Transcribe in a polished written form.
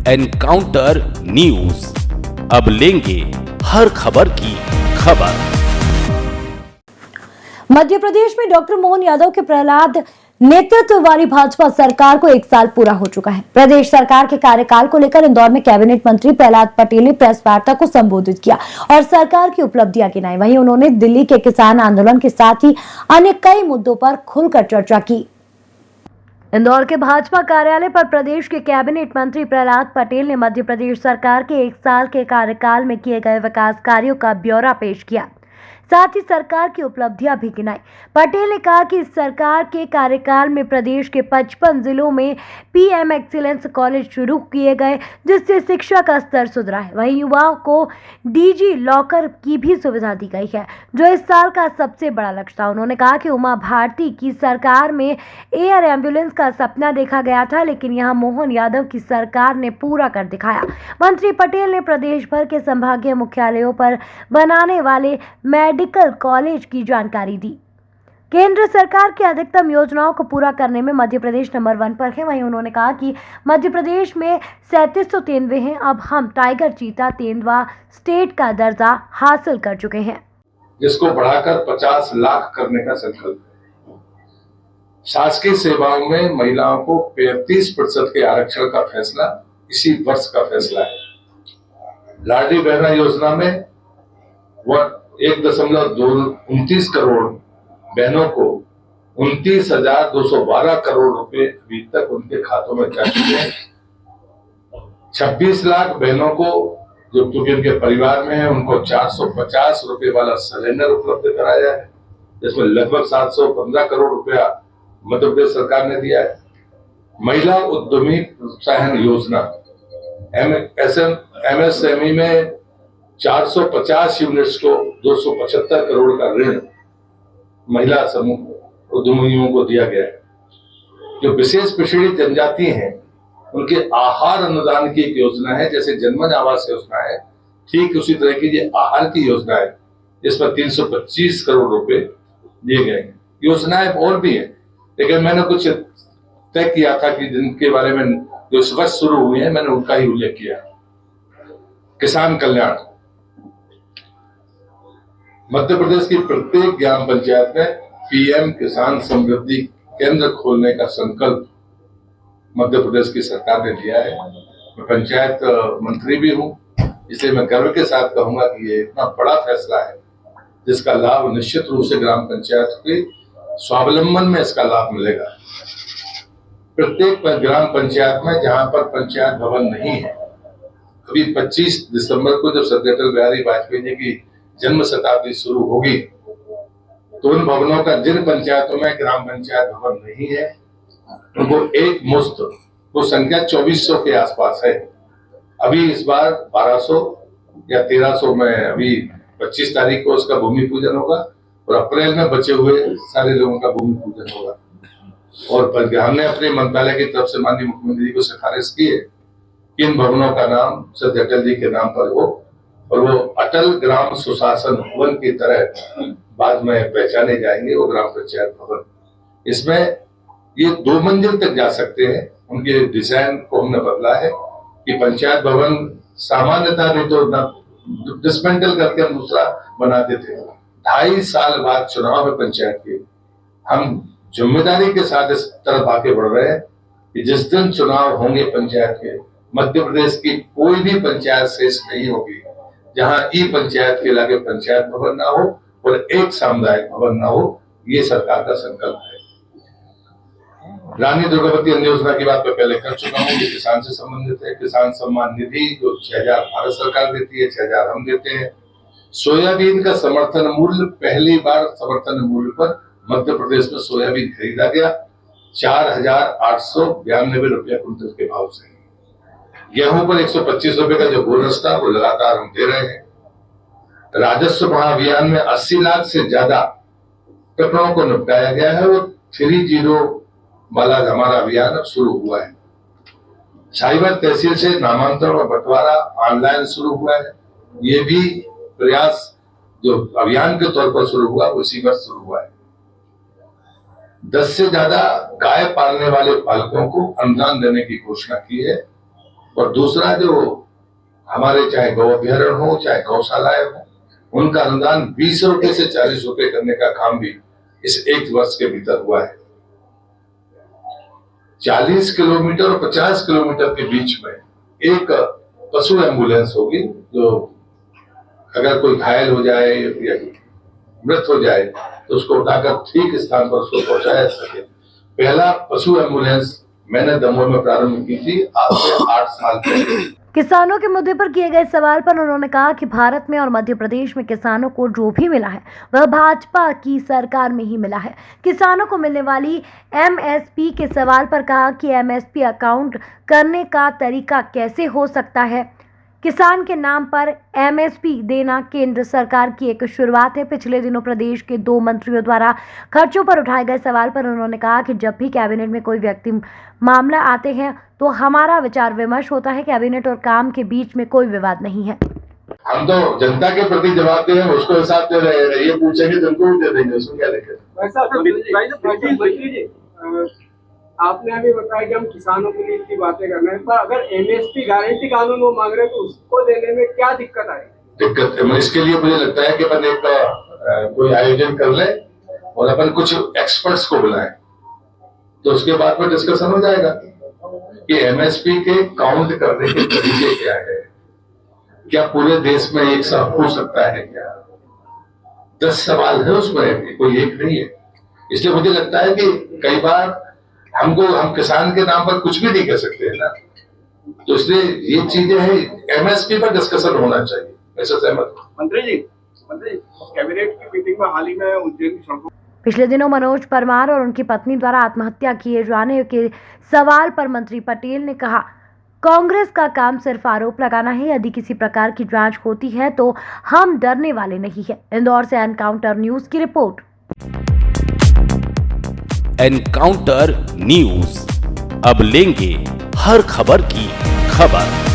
Encounter news, अब लेंगे हर खबर की खबर। मध्य प्रदेश में डॉक्टर मोहन यादव के प्रहलाद नेतृत्व वाली भाजपा सरकार को 1 साल पूरा हो चुका है। प्रदेश सरकार के कार्यकाल को लेकर इंदौर में कैबिनेट मंत्री प्रहलाद पटेल ने प्रेस वार्ता को संबोधित किया और सरकार की उपलब्धियां गिनाई। वहीं उन्होंने दिल्ली के किसान आंदोलन के साथ ही अन्य कई मुद्दों पर खुलकर चर्चा की। इंदौर के भाजपा कार्यालय पर प्रदेश के कैबिनेट मंत्री प्रहलाद पटेल ने मध्य प्रदेश सरकार के 1 साल के कार्यकाल में किए गए विकास कार्यों का ब्यौरा पेश किया, साथ ही सरकार की उपलब्धियां भी गिनाई। पटेल ने कहा कि इस सरकार के कार्यकाल में प्रदेश के 55 जिलों में पीएम एक्सीलेंस कॉलेज शुरू किए गए, जिससे शिक्षा का स्तर सुधरा है। वहीं युवाओं को डीजी लॉकर की भी सुविधा दी गई है, जो इस साल का सबसे बड़ा लक्ष्य था। उन्होंने कहा कि उमा भारती की सरकार में एयर एम्बुलेंस का सपना देखा गया था, लेकिन यहां मोहन यादव की सरकार ने पूरा कर दिखाया। मंत्री पटेल ने प्रदेश भर के संभागीय मुख्यालयों पर बनाने वाले मेडिकल कॉलेज की जानकारी दी। केंद्र सरकार की अधिकतम योजनाओं को पूरा करने में मध्य प्रदेश नंबर 1 पर है। वहीं उन्होंने कहा कि मध्य प्रदेश में 3700 तेंदुए हैं। अब हम टाइगर चीता तेंदुआ स्टेट का दर्जा हासिल कर चुके हैं, जिसको बढ़ाकर 50 लाख करने का संकल्प है। शासकीय सेवाओं में महिलाओं को 35% के आरक्षण का फैसला इसी वर्ष का फैसला है। लाडली बहना योजना में 1.29 करोड़ बहनों को 29,212 करोड़ रुपए अभी तक उनके खातों में जा चुके हैं। 26 लाख बहनों को जो क्योंकि उनके परिवार में है, उनको 450 रुपए वाला सिलेंडर उपलब्ध कराया है, जिसमें लगभग 715 करोड़ रुपया मध्य प्रदेश सरकार ने दिया है। महिला उद्यमी प्रोत्साहन योजना MSME में 450 यूनिट्स को 275 करोड़ का ऋण महिला समूह उद्यमियों को दिया गया है। जो विशेष पिछड़ी जनजाति हैं, उनके आहार अनुदान की एक योजना है, जैसे जनमन आवास योजना है, ठीक उसी तरह की ये आहार की योजना है, जिसमें 325 करोड़ रुपए दिए गए हैं। योजनाएं और भी है, लेकिन मैंने कुछ तय किया था कि जिनके बारे में जो इस वर्ष शुरू हुए हैं, मैंने उनका ही उल्लेख किया। किसान कल्याण, मध्य प्रदेश की प्रत्येक ग्राम पंचायत में पीएम किसान समृद्धि केंद्र खोलने का संकल्प मध्य प्रदेश की सरकार ने लिया है। मैं पंचायत मंत्री भी हूं, इसलिए मैं गर्व के साथ कहूंगा कि ये इतना बड़ा फैसला है, जिसका लाभ निश्चित रूप से ग्राम पंचायत के स्वावलंबन में इसका लाभ मिलेगा। प्रत्येक ग्राम पंचायत में जहां पर पंचायत भवन नहीं है, अभी 25 दिसंबर को जब सरदार अटल बिहारी वाजपेयी जी की जन्म शताब्दी शुरू होगी, तो उन भवनों का जिन पंचायतों में ग्राम पंचायत भवन नहीं है, उनको एक मुश्त, वो संख्या 2400 के आसपास है। अभी इस बार 1200 या 1300 में अभी 25 तारीख को उसका भूमि पूजन होगा और अप्रैल में बचे हुए सारे लोगों का भूमि पूजन होगा। और हमने अपने मंत्रालय की तरफ से माननीय मुख्यमंत्री जी को सिफारिश की है कि इन भवनों का नाम सरदार अटल जी के नाम पर हो और वो अटल ग्राम सुशासन भवन की तरह बाद में पहचाने जाएंगे, वो ग्राम पंचायत भवन। इसमें ये 2 मंजिल तक जा सकते हैं। उनके डिजाइन को हमने बदला है कि पंचायत भवन सामान्यतः नहीं तो डिसमेंटल करके हम दूसरा बनाते थे। 2.5 साल बाद चुनाव में पंचायत के हम जिम्मेदारी के साथ इस तरफ आगे बढ़ रहे हैं कि जिस दिन चुनाव होंगे पंचायत के, मध्य प्रदेश की कोई भी पंचायत शेष नहीं होगी जहां ई पंचायत के लागे पंचायत भवन ना हो और एक सामुदायिक भवन ना हो। ये सरकार का संकल्प है। रानी दुर्गावती अन्य योजना की बात मैं पहले कर चुका हूँ, ये किसान से संबंधित है। किसान सम्मान निधि जो 6,000 भारत सरकार देती है, 6,000 हम देते हैं। सोयाबीन का समर्थन मूल्य, पहली बार समर्थन मूल्य पर मध्य प्रदेश में सोयाबीन खरीदा गया 4,892 रुपया क्विंटल के भाव से। गेहूं पर 125 रुपए का जो बोनस था वो लगातार हम दे रहे हैं। राजस्व महाअभियान में 80 लाख से ज्यादा प्रकरणों को निपटाया गया है और 3-0 वाला हमारा अभियान अब शुरू हुआ है। साइबर तहसील से नामांतरण और बंटवारा ऑनलाइन शुरू हुआ है। ये भी प्रयास जो अभियान के तौर पर शुरू हुआ उसी वर्ष शुरू हुआ है। 10 से ज्यादा गाय पालने वाले पालकों को अनुदान देने की घोषणा की है और दूसरा जो हमारे चाहे गौ अभ्यारण्य हो चाहे गौशालाएं हो, उनका अनुदान 20 रुपए से 40 रुपए करने का काम भी इस एक वर्ष के भीतर हुआ है। 40 किलोमीटर और 50 किलोमीटर के बीच में एक पशु एम्बुलेंस होगी, जो अगर कोई घायल हो जाए या मृत हो जाए तो उसको उठाकर ठीक स्थान पर उसको पहुंचाया जा सके। पहला पशु एम्बुलेंस मैंने दमोह में प्रारंभ की थी आज से 8 साल पहले। किसानों के मुद्दे पर किए गए सवाल पर उन्होंने कहा कि भारत में और मध्य प्रदेश में किसानों को जो भी मिला है वह भाजपा की सरकार में ही मिला है। किसानों को मिलने वाली एमएसपी के सवाल पर कहा कि एमएसपी अकाउंट करने का तरीका कैसे हो सकता है। किसान के नाम पर एमएसपी देना केंद्र सरकार की एक शुरुआत है। पिछले दिनों प्रदेश के 2 मंत्रियों द्वारा खर्चों पर उठाए गए सवाल पर उन्होंने कहा कि जब भी कैबिनेट में कोई व्यक्ति मामला आते हैं तो हमारा विचार विमर्श होता है। कैबिनेट और काम के बीच में कोई विवाद नहीं है। हम तो जनता के प्रति जवाब दे रहे हैं, उसको हिसाब दे रहे हैं। ये पूछेंगे तो उनको दे देंगे, उसमें क्या दिक्कत। आपने अभी बताया कि हम किसानों के लिए इतनी बातें कर रहे हैं, पर अगर एमएसपी गारंटी कानून वो मांग रहे हैं तो उसको देने में क्या दिक्कत आए? दिक्कत है, इसके लिए मुझे लगता है कि अपन एक कोई आयोजन कर ले और अपन कुछ एक्सपर्ट्स को बुलाएं, तो उसके बाद में डिस्कशन हो जाएगा कि एमएसपी के काउंट करने के तरीके क्या है, क्या पूरे देश में एक साथ हो सकता है क्या। 10 सवाल है उसमें, कोई एक नहीं है। इसलिए मुझे लगता है कि कई बार हम किसान के नाम पर कुछ भी नहीं कर सकते है ना, तो इसलिए ये चीजें हैं, एमएसपी पर डिस्कशन होना चाहिए। ऐसा सहमत मंत्री जी कैबिनेट की मीटिंग में हाल ही में उज्जैन की सड़कों। पिछले दिनों मनोज परमार और उनकी पत्नी द्वारा आत्महत्या किए जाने के सवाल पर मंत्री पटेल ने कहा, कांग्रेस का काम सिर्फ आरोप लगाना है। यदि किसी प्रकार की जांच होती है तो हम डरने वाले नहीं है। इंदौर से एनकाउंटर न्यूज की रिपोर्ट। एनकाउंटर न्यूज, अब लेंगे हर खबर की खबर।